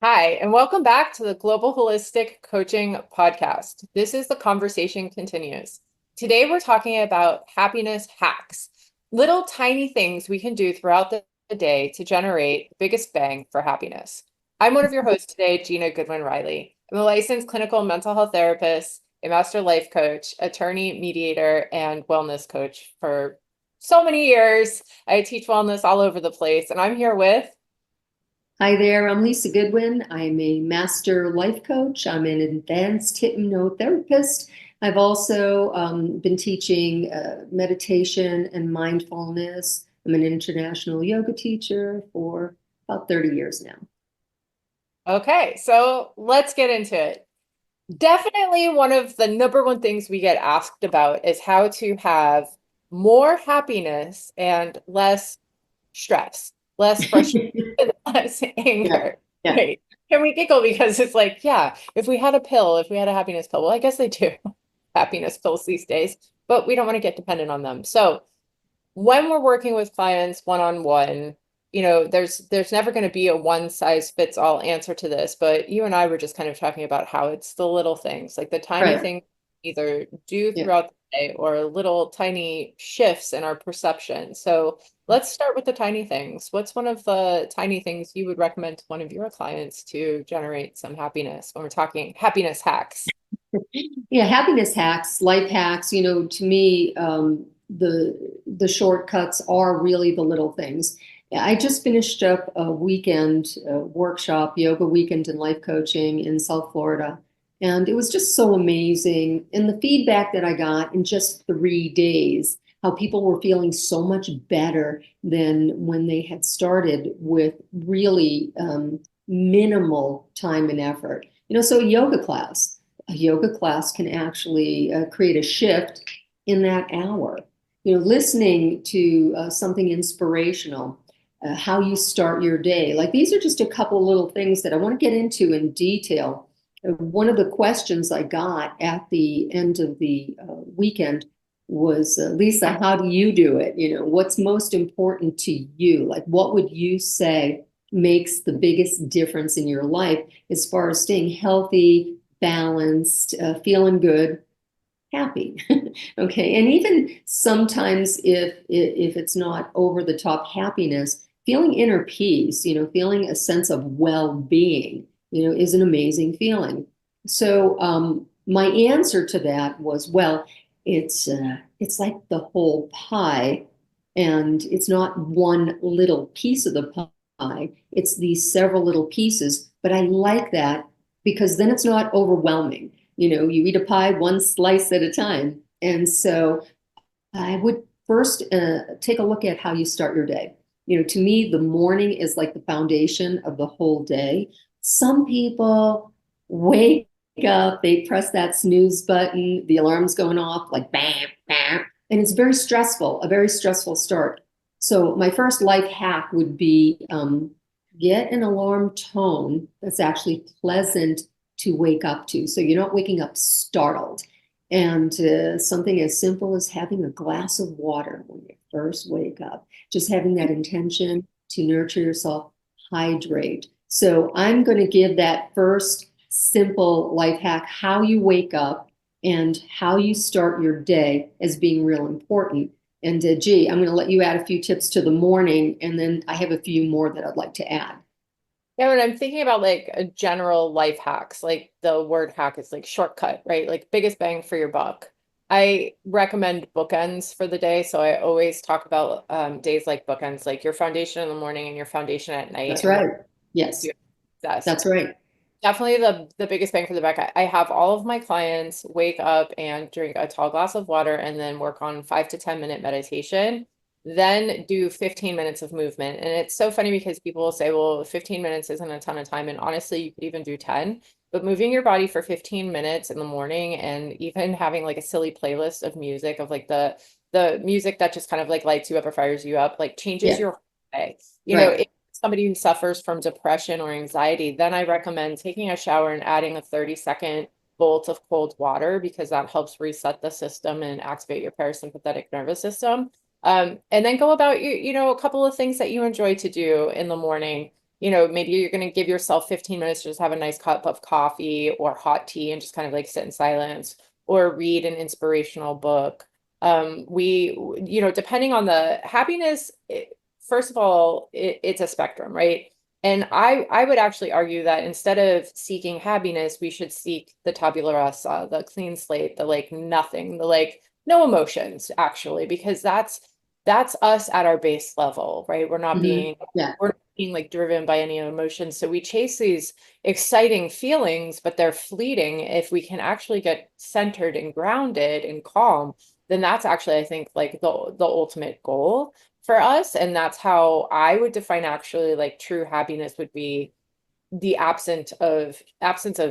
Hi, and welcome back to the Global Holistic Coaching Podcast. This is The Conversation Continues. Today, we're talking about happiness hacks, little tiny things we can do throughout the day to generate the biggest bang for happiness. I'm one of your hosts today, Gina Goodwin Riley. I'm a licensed clinical mental health therapist, a master life coach, attorney, mediator, and wellness coach for so many years. I teach wellness all over the place, and I'm here with Hi there, I'm Lisa Goodwin. I'm a master life coach. I'm an advanced hypnotherapist. I've also been teaching meditation and mindfulness. I'm an international yoga teacher for about 30 years now. Okay, so let's get into it. Definitely one of the number one things we get asked about is how to have more happiness and less stress, less frustration, less Yeah, anger. yeah. Right. Can we giggle because it's like, yeah, if we had a pill, if we had a happiness pill, well, I guess they do happiness pills these days, but we don't want to get dependent on them. So when we're working with clients one-on-one, there's never going to be a one size fits all answer to this, but you and I were just kind of talking about how it's the little things, like the tiny Right. things we either do Yeah. throughout the day or little tiny shifts in our perception. So let's start with the tiny things. What's one of the tiny things you would recommend to one of your clients to generate some happiness when we're talking happiness hacks? Yeah, happiness hacks, life hacks, to me, the shortcuts are really the little things. I just finished up a weekend workshop, yoga weekend and life coaching in South Florida. And it was just so amazing. And the feedback that I got in just 3 days, how people were feeling so much better than when they had started with really minimal time and effort. So a yoga class can actually create a shift in that hour. Listening to something inspirational, how you start your day. Like these are just a couple little things that I want to get into in detail. One of the questions I got at the end of the weekend was, Lisa, how do you do it? What's most important to you? Like, what would you say makes the biggest difference in your life as far as staying healthy, balanced, feeling good, happy? Okay, and even sometimes if it's not over the top happiness, feeling inner peace, feeling a sense of well-being, is an amazing feeling. So my answer to that was, well, it's like the whole pie, and it's not one little piece of the pie. It's these several little pieces, but I like that because then it's not overwhelming. You eat a pie one slice at a time. And so I would first take a look at how you start your day. To me, the morning is like the foundation of the whole day. Some people wake up, they press that snooze button, the alarm's going off like bam, bam, and it's very stressful, a very stressful start. So my first life hack would be get an alarm tone that's actually pleasant to wake up to. So you're not waking up startled. And something as simple as having a glass of water when you first wake up, just having that intention to nurture yourself, hydrate. So I'm going to give that first simple life hack, how you wake up and how you start your day, as being real important. And I'm going to let you add a few tips to the morning, and then I have a few more that I'd like to add. Yeah, when I'm thinking about like a general life hacks, like the word hack is like shortcut, right? Like biggest bang for your buck. I recommend bookends for the day. So I always talk about days like bookends, like your foundation in the morning and your foundation at night That's and what right. you Yes, best. that's right. Definitely the biggest bang for the buck. I have all of my clients wake up and drink a tall glass of water and then work on 5 to 10 minute meditation, then do 15 minutes of movement. And it's so funny because people will say, well, 15 minutes isn't a ton of time. And honestly, you could even do 10, but moving your body for 15 minutes in the morning and even having like a silly playlist of music of like the music that just kind of like lights you up or fires you up, like changes Yeah, your whole day. right. If somebody who suffers from depression or anxiety, then I recommend taking a shower and adding a 30-second bolt of cold water because that helps reset the system and activate your parasympathetic nervous system. And then go about a couple of things that you enjoy to do in the morning. maybe you're going to give yourself 15 minutes to just have a nice cup of coffee or hot tea and just kind of like sit in silence or read an inspirational book. Depending on the happiness, first of all, it's a spectrum, right? And I would actually argue that instead of seeking happiness, we should seek the tabula rasa, the clean slate, the like nothing, the like no emotions, actually, because that's us at our base level, right? We're not Hmm. being Yeah. we're not being like driven by any emotions. So we chase these exciting feelings, but they're fleeting. If we can actually get centered and grounded and calm, then that's actually, I think, like the ultimate goal for us. And that's how I would define actually like true happiness would be the absence of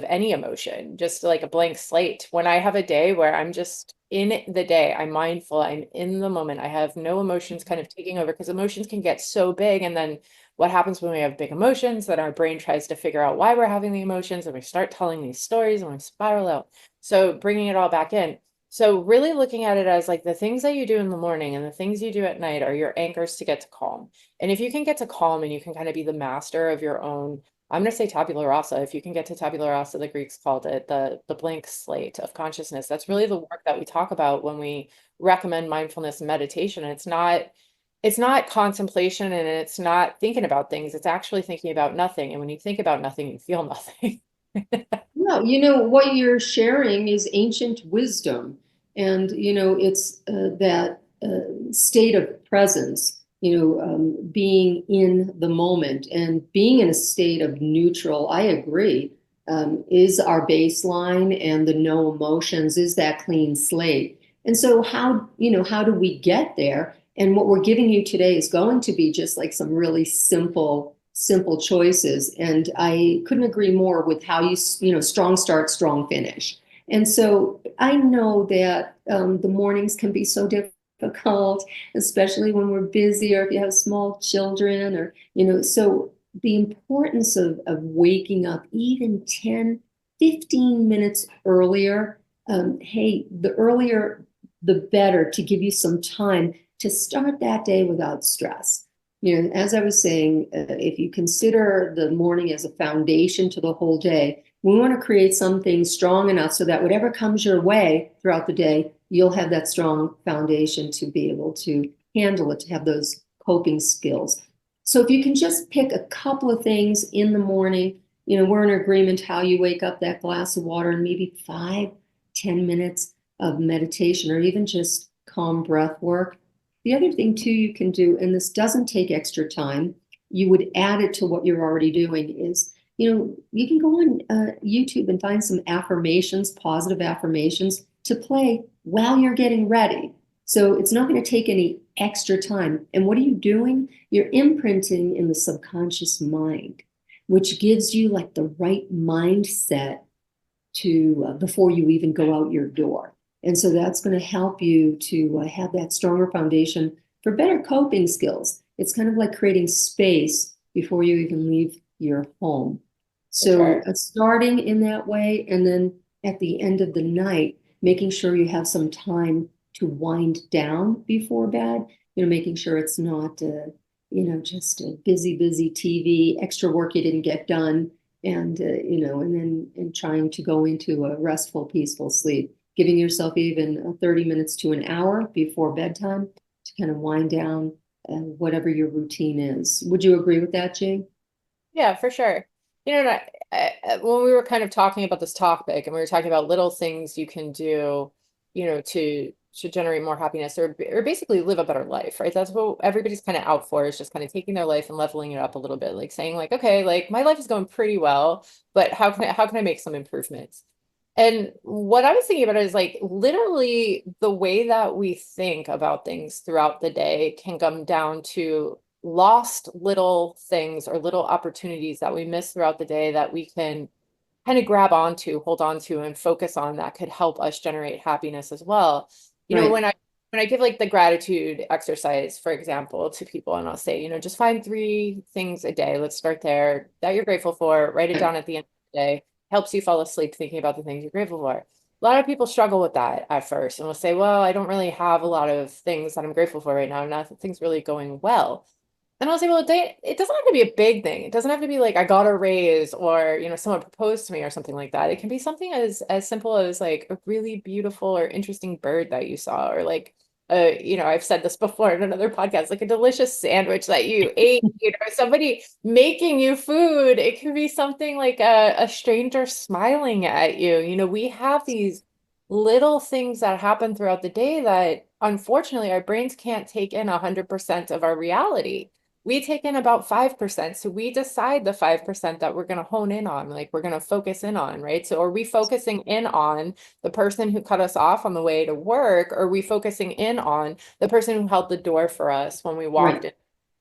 any emotion, just like a blank slate. When I have a day where I'm just in the day, I'm mindful, I'm in the moment, I have no emotions kind of taking over because emotions can get so big. And then what happens when we have big emotions? That our brain tries to figure out why we're having the emotions and we start telling these stories and we spiral out. So bringing it all back in. So really looking at it as like the things that you do in the morning and the things you do at night are your anchors to get to calm. And if you can get to calm and you can kind of be the master of your own, I'm going to say tabula rasa. If you can get to tabula rasa, the Greeks called it the blank slate of consciousness. That's really the work that we talk about when we recommend mindfulness and meditation. And it's not contemplation and it's not thinking about things. It's actually thinking about nothing. And when you think about nothing, you feel nothing. No, what you're sharing is ancient wisdom, and it's that state of presence. Being in the moment and being in a state of neutral. I agree, is our baseline, and the no emotions is that clean slate. And so, how do we get there? And what we're giving you today is going to be just like some really simple choices. And I couldn't agree more with how strong start, strong finish. And so I know that the mornings can be so difficult, especially when we're busy or if you have small children so the importance of waking up even 10, 15 minutes earlier. Hey, the earlier, the better, to give you some time to start that day without stress. As I was saying, if you consider the morning as a foundation to the whole day, we want to create something strong enough so that whatever comes your way throughout the day, you'll have that strong foundation to be able to handle it, to have those coping skills. So if you can just pick a couple of things in the morning, we're in agreement how you wake up, that glass of water, and maybe 5, 10 minutes of meditation or even just calm breath work. The other thing too you can do, and this doesn't take extra time, you would add it to what you're already doing, is, you can go on YouTube and find some affirmations, positive affirmations to play while you're getting ready. So it's not going to take any extra time. And what are you doing? You're imprinting in the subconscious mind, which gives you like the right mindset to before you even go out your door. And so that's going to help you to have that stronger foundation for better coping skills. It's kind of like creating space before you even leave your home. For So sure. starting in that way, and then at the end of the night, making sure you have some time to wind down before bed, making sure it's not, just a busy TV, extra work you didn't get done, and then trying to go into a restful, peaceful sleep, giving yourself even 30 minutes to an hour before bedtime to kind of wind down whatever your routine is. Would you agree with that, Jane? Yeah, for sure. And when we were kind of talking about this topic and we were talking about little things you can do, to generate more happiness or basically live a better life, right? That's what everybody's kind of out for, is just kind of taking their life and leveling it up a little bit, like saying like, okay, like my life is going pretty well, but how can I make some improvements? And what I was thinking about is like literally the way that we think about things throughout the day can come down to lost little things or little opportunities that we miss throughout the day that we can kind of grab onto, hold on to, and focus on that could help us generate happiness as well. Right. When I give like the gratitude exercise, for example, to people, and I'll say, just find 3 things a day. Let's start there that you're grateful for. Write it down at the end of the day. Helps you fall asleep thinking about the things you're grateful for. A lot of people struggle with that at first and will say, well, I don't really have a lot of things that I'm grateful for right now. Nothing's really going well. And I was able to date. It doesn't have to be a big thing. It doesn't have to be like I got a raise or, someone proposed to me or something like that. It can be something as simple as like a really beautiful or interesting bird that you saw, or like I've said this before in another podcast, like a delicious sandwich that you ate, somebody making you food. It could be something like a stranger smiling at you. We have these little things that happen throughout the day that unfortunately our brains can't take in 100% of our reality. We take in about 5%. So we decide the 5% that we're going to hone in on, like we're going to focus in on, right? So are we focusing in on the person who cut us off on the way to work? Or are we focusing in on the person who held the door for us when we walked Right. in?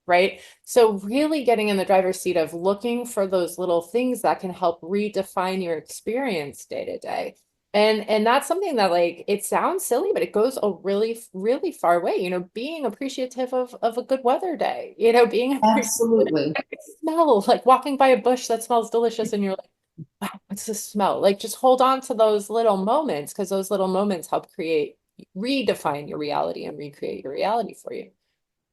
Right. So really getting in the driver's seat of looking for those little things that can help redefine your experience day to day. And that's something that, like, it sounds silly, but it goes a really, really far way. Being appreciative of a good weather day, being appreciative Absolutely. of the smell, like walking by a bush that smells delicious and you're like, wow, what's this smell? Like just hold on to those little moments, because those little moments help redefine your reality and recreate your reality for you.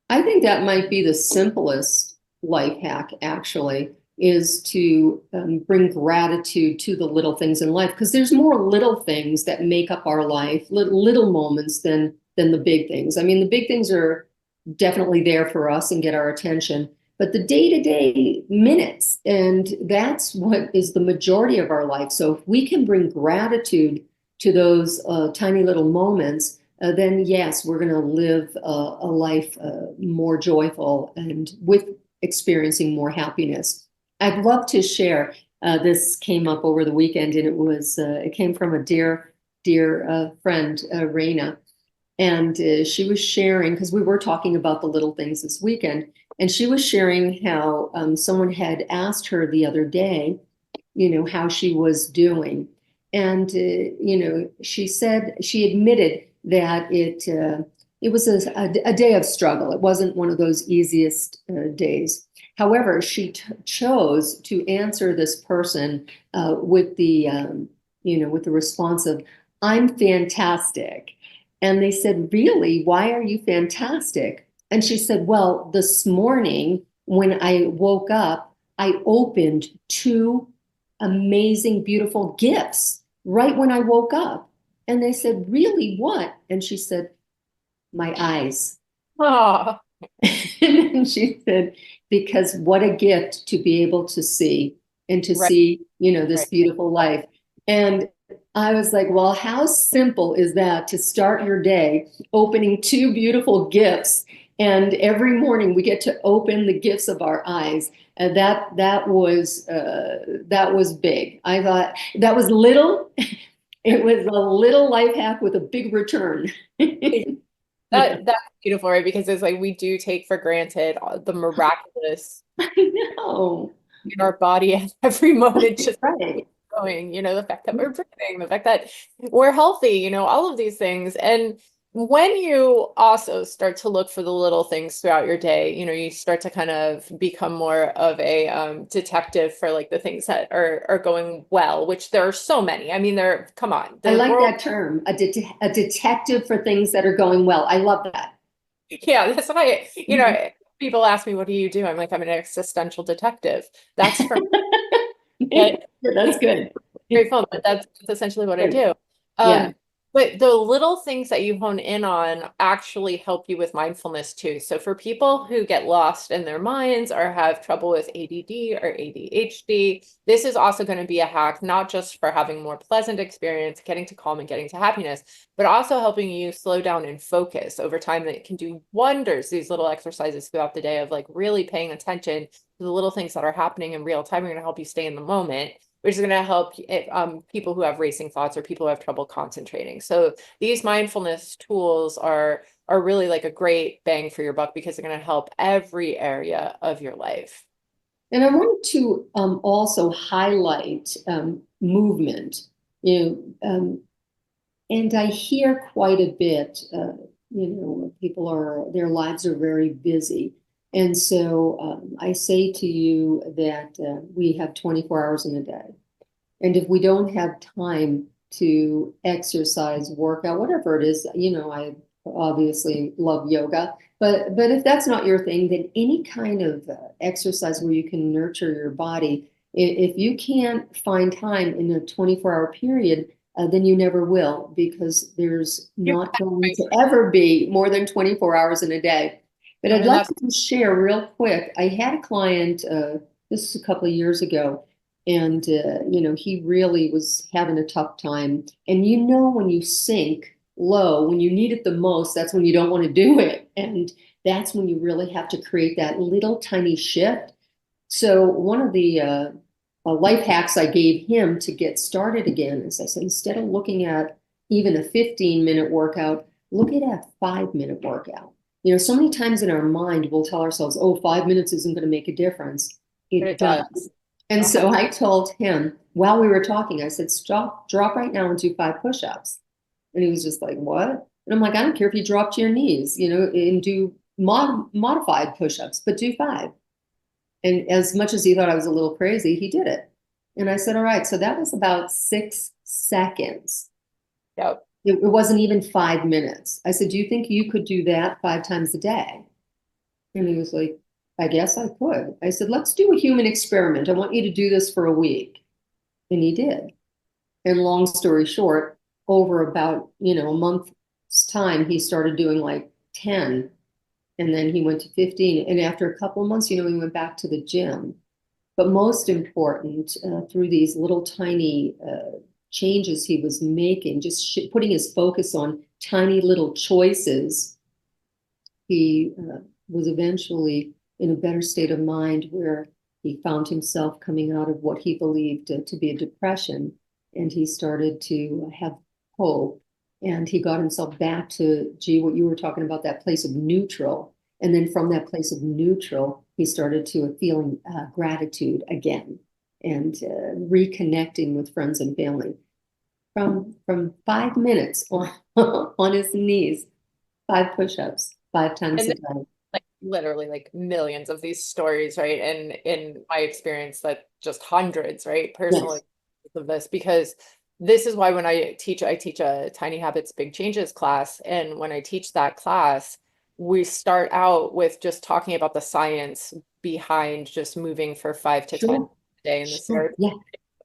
I think that might be the simplest life hack, actually, is to bring gratitude to the little things in life, because there's more little things that make up our life, little moments than the big things. I mean, the big things are definitely there for us and get our attention, but the day-to-day minutes, and that's what is the majority of our life. So if we can bring gratitude to those tiny little moments, then yes, we're going to live a life more joyful and with experiencing more happiness. I'd love to share. This came up over the weekend, and it came from a dear friend, Raina, and she was sharing, because we were talking about the little things this weekend, and she was sharing how someone had asked her the other day, how she was doing. And, she said, she admitted that it was a day of struggle. It wasn't one of those easiest days. However, she chose to answer this person with the response of, "I'm fantastic." And they said, "Really? Why are you fantastic?" And she said, "Well, this morning when I woke up, I opened two amazing, beautiful gifts right when I woke up." And they said, "Really, what?" And she said, "My eyes." Oh, And then she said, "Because what a gift to be able to see and to right, see, this right. beautiful life." And I was like, well, how simple is that to start your day opening two beautiful gifts? And every morning we get to open the gifts of our eyes. And that was big. I thought that was little. It was a little life hack with a big return. Yeah, That's beautiful, right? Because it's like we do take for granted the miraculous I know. in our body at every moment, just Right. going, the fact that we're breathing, the fact that we're healthy, all of these things. And when you also start to look for the little things throughout your day, you start to kind of become more of a detective for like the things that are going well, which there are so many. I mean, come on, I the like world. that term, a detective for things that are going well. I love that. Yeah, that's why, people ask me, what do you do? I'm like, I'm an existential detective. That's for That's good. very fun, but that's essentially what I Good. do. Yeah. Um, but the little things that you hone in on actually help you with mindfulness too. So for people who get lost in their minds or have trouble with ADD or ADHD, this is also going to be a hack, not just for having more pleasant experience, getting to calm and getting to happiness, but also helping you slow down and focus over time. That can do wonders, these little exercises throughout the day of like really paying attention to the little things that are happening in real time are going to help you stay in the moment, which is going to help people who have racing thoughts or people who have trouble concentrating. So these mindfulness tools are really like a great bang for your buck, because they're going to help every area of your life. And I want to also highlight movement. And I hear quite a bit, their lives are very busy. And so I say to you that we have 24 hours in a day. And if we don't have time to exercise, work out, whatever it is, obviously love yoga. But if that's not your thing, then any kind of exercise where you can nurture your body, if you can't find time in a 24-hour period, then you never will, because there's You- not going to ever be more than 24 hours in a day. But I'd And like that's to just share real quick. I had a client, this is a couple of years ago, and he really was having a tough time. And when you sink low, when you need it the most, that's when you don't want to do it. And that's when you really have to create that little tiny shift. So one of the life hacks I gave him to get started again is I said, instead of looking at even a 15-minute workout, look at a 5-minute workout. So many times in our mind, we'll tell ourselves, oh, 5 minutes isn't going to make a difference. what It it does. does. And so I told him while we were talking, I said, stop, drop right now and do 5 push-ups. And he was just like, what? And I'm like, I don't care if you drop to your knees, and do modified push-ups, but do 5. And as much as he thought I was a little crazy, he did it. And I said, all right, so that was about 6 seconds. Yep. It wasn't even 5 minutes. I said, do you think you could do that 5 times a day? And he was like, I guess I could. I said, let's do a human experiment. I want you to do this for a week. And he did. And long story short, over about, a month's time, he started doing like 10. And then he went to 15. And after a couple of months, he went back to the gym. But most important, through these little tiny changes he was making, just putting his focus on tiny little choices, he was eventually in a better state of mind, where he found himself coming out of what he believed to be a depression. And he started to have hope. And he got himself back to, what you were talking about, that place of neutral. And then from that place of neutral, he started to feeling gratitude again, and reconnecting with friends and family. From 5 minutes on his knees, 5 push-ups, 5 times And a there's day. like literally like millions of these stories, right? And in my experience, that just hundreds, right? Personally, Yes, of this, because this is why when I teach a Tiny Habits, Big Changes class. And when I teach that class, we start out with just talking about the science behind just moving for 5 to 10 sure, a day in the sure, yeah,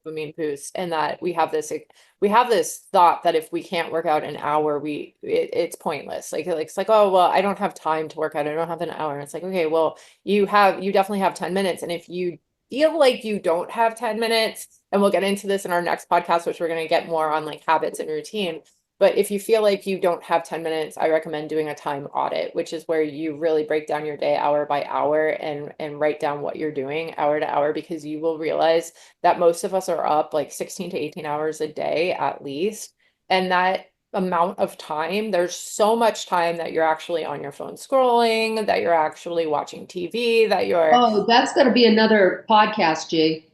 dopamine boost, and that we have this thought that if we can't work out an hour, it's pointless. Like it's like, oh well, I don't have time to work out, I don't have an hour. And it's like, okay, well, you definitely have 10 minutes. And if you feel like you don't have 10 minutes, and we'll get into this in our next podcast, which we're going to get more on like habits and routine. But if you feel like you don't have 10 minutes, I recommend doing a time audit, which is where you really break down your day hour by hour, and write down what you're doing hour to hour, because you will realize that most of us are up like 16 to 18 hours a day at least. And that amount of time, there's so much time that you're actually on your phone scrolling, that you're actually watching TV, that you're Oh, that's got to be another podcast, Jay,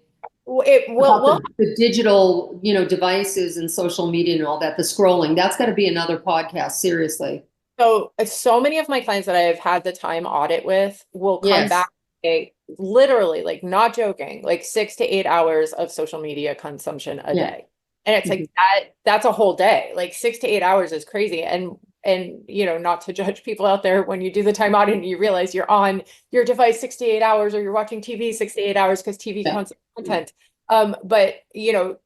it about will the digital, devices and social media and all that, the scrolling. That's got to be another podcast, seriously. so many of my clients that I've had the time audit with will come Yes. back literally, like not joking, like 6 to 8 hours of social media consumption a Yeah. day. And it's Mhm. like that's a whole day. Like 6 to 8 hours is crazy. And not to judge people out there, when you do the time audit and you realize you're on your device 6 to 8 hours, or you're watching TV 6 to 8 hours, because TV Yeah. content. But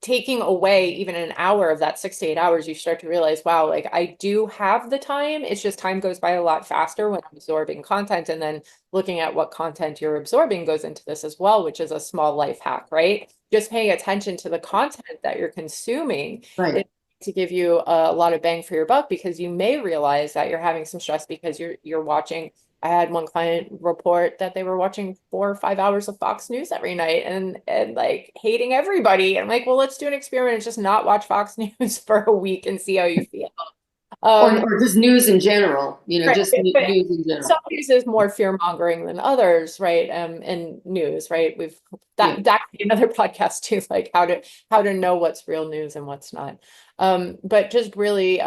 taking away even an hour of that 6 to 8 hours, you start to realize, wow, like I do have the time. It's just time goes by a lot faster when I'm absorbing content. And then looking at what content you're absorbing goes into this as well, which is a small life hack, right? Just paying attention to the content that you're consuming is Right. to give you a lot of bang for your buck, because you may realize that you're having some stress because you're watching. I had one client report that they were watching 4 or 5 hours of Fox News every night, and like hating everybody. I'm like, well, let's do an experiment and just not watch Fox News for a week and see how you feel. Um, Or just news in general, right, just but news in some general. news is more fear mongering than others, right? And news, right? We've Yeah. that could be another podcast too, like how to know what's real news and what's not. But just really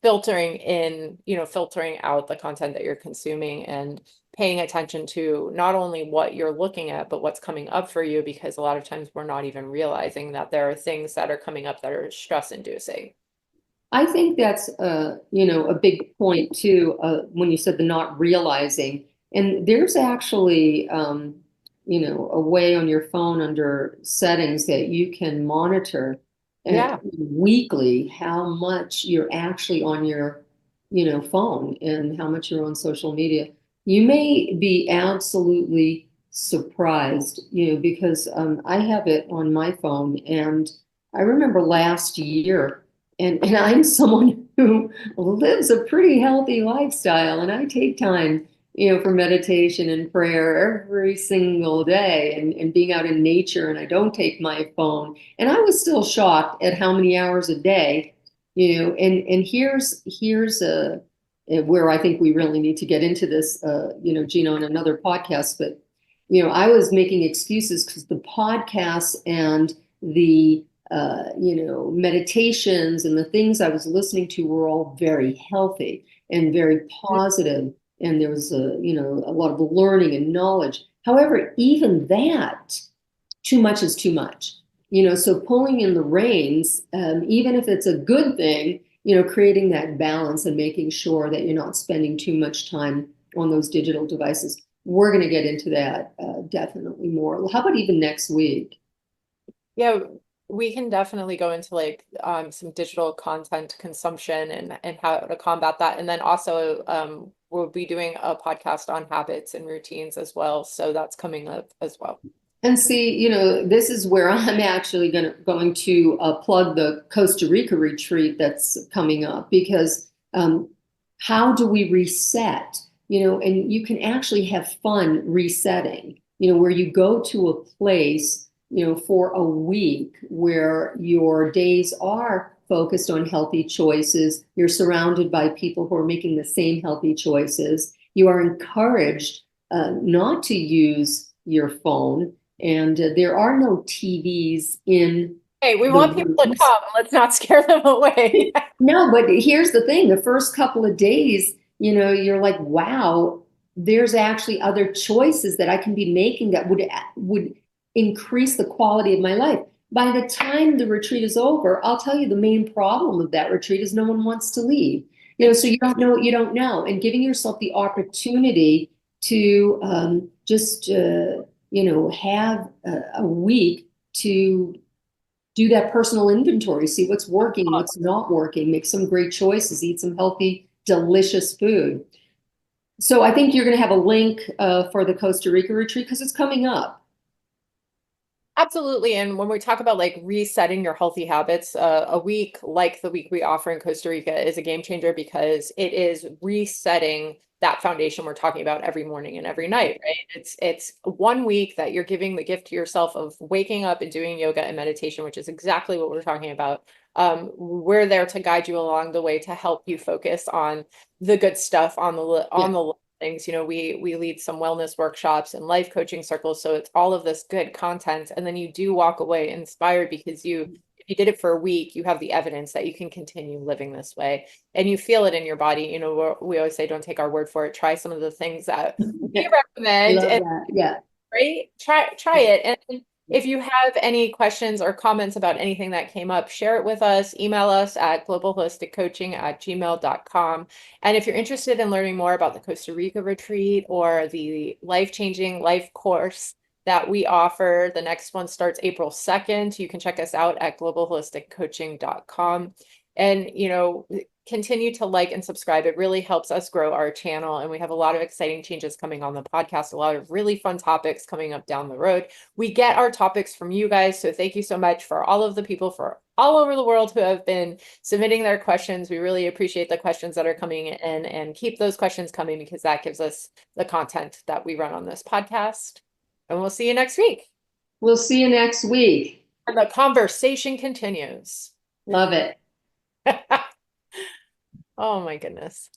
filtering out the content that you're consuming, and paying attention to not only what you're looking at, but what's coming up for you, because a lot of times we're not even realizing that there are things that are coming up that are stress inducing. I think that's a big point too, when you said the not realizing. And there's actually a way on your phone under settings that you can monitor Yeah. weekly how much you're actually on your, phone and how much you're on social media. You may be absolutely surprised, because I have it on my phone, and I remember last year. And I'm someone who lives a pretty healthy lifestyle, and I take time, for meditation and prayer every single day, and being out in nature, and I don't take my phone. And I was still shocked at how many hours a day, and here's where I think we really need to get into this, Gina, on another podcast. But I was making excuses because the podcasts and the meditations and the things I was listening to were all very healthy and very positive, and there was a lot of learning and knowledge. However, even that, too much is too much. So pulling in the reins, even if it's a good thing, creating that balance and making sure that you're not spending too much time on those digital devices. We're going to get into that definitely more. How about even next week? Yeah, we can definitely go into like some digital content consumption and how to combat that. And then also we'll be doing a podcast on habits and routines as well. So that's coming up as well. And see, this is where I'm actually going to plug the Costa Rica retreat that's coming up, because how do we reset? And you can actually have fun resetting, where you go to a place, for a week where your days are focused on healthy choices. You're surrounded by people who are making the same healthy choices. You are encouraged not to use your phone, and there are no TVs in Hey, we the want people to rooms. come. Let's not scare them away. No, but here's the thing. The first couple of days, you're like, wow, there's actually other choices that I can be making that would increase the quality of my life. By the time the retreat is over, I'll tell you the main problem of that retreat is no one wants to leave. So you don't know what you don't know, and giving yourself the opportunity to just have a week to do that personal inventory, see what's working, what's not working, make some great choices, eat some healthy, delicious food. So I think you're going to have a link for the Costa Rica retreat because it's coming up. Absolutely. And when we talk about like resetting your healthy habits, a week like the week we offer in Costa Rica is a game changer because it is resetting that foundation we're talking about every morning and every night, right? It's 1 week that you're giving the gift to yourself of waking up and doing yoga and meditation, which is exactly what we're talking about. We're there to guide you along the way to help you focus on the good stuff on Yeah. the things. We lead some wellness workshops and life coaching circles, so it's all of this good content, and then you do walk away inspired because if you did it for a week, you have the evidence that you can continue living this way, and you feel it in your body. We always say, don't take our word for it. Try some of the things that we recommend, Love and that. Yeah. right? Try it. And if you have any questions or comments about anything that came up, share it with us. Email us at globalholisticcoaching@gmail.com. And if you're interested in learning more about the Costa Rica retreat or the life-changing life course that we offer, the next one starts April 2nd. You can check us out at globalholisticcoaching.com. And, continue to like and subscribe. It really helps us grow our channel. And we have a lot of exciting changes coming on the podcast, a lot of really fun topics coming up down the road. We get our topics from you guys. So thank you so much for all of the people for all over the world who have been submitting their questions. We really appreciate the questions that are coming in, and keep those questions coming because that gives us the content that we run on this podcast. And we'll see you next week. We'll see you next week. And the conversation continues. Love it. Oh my goodness.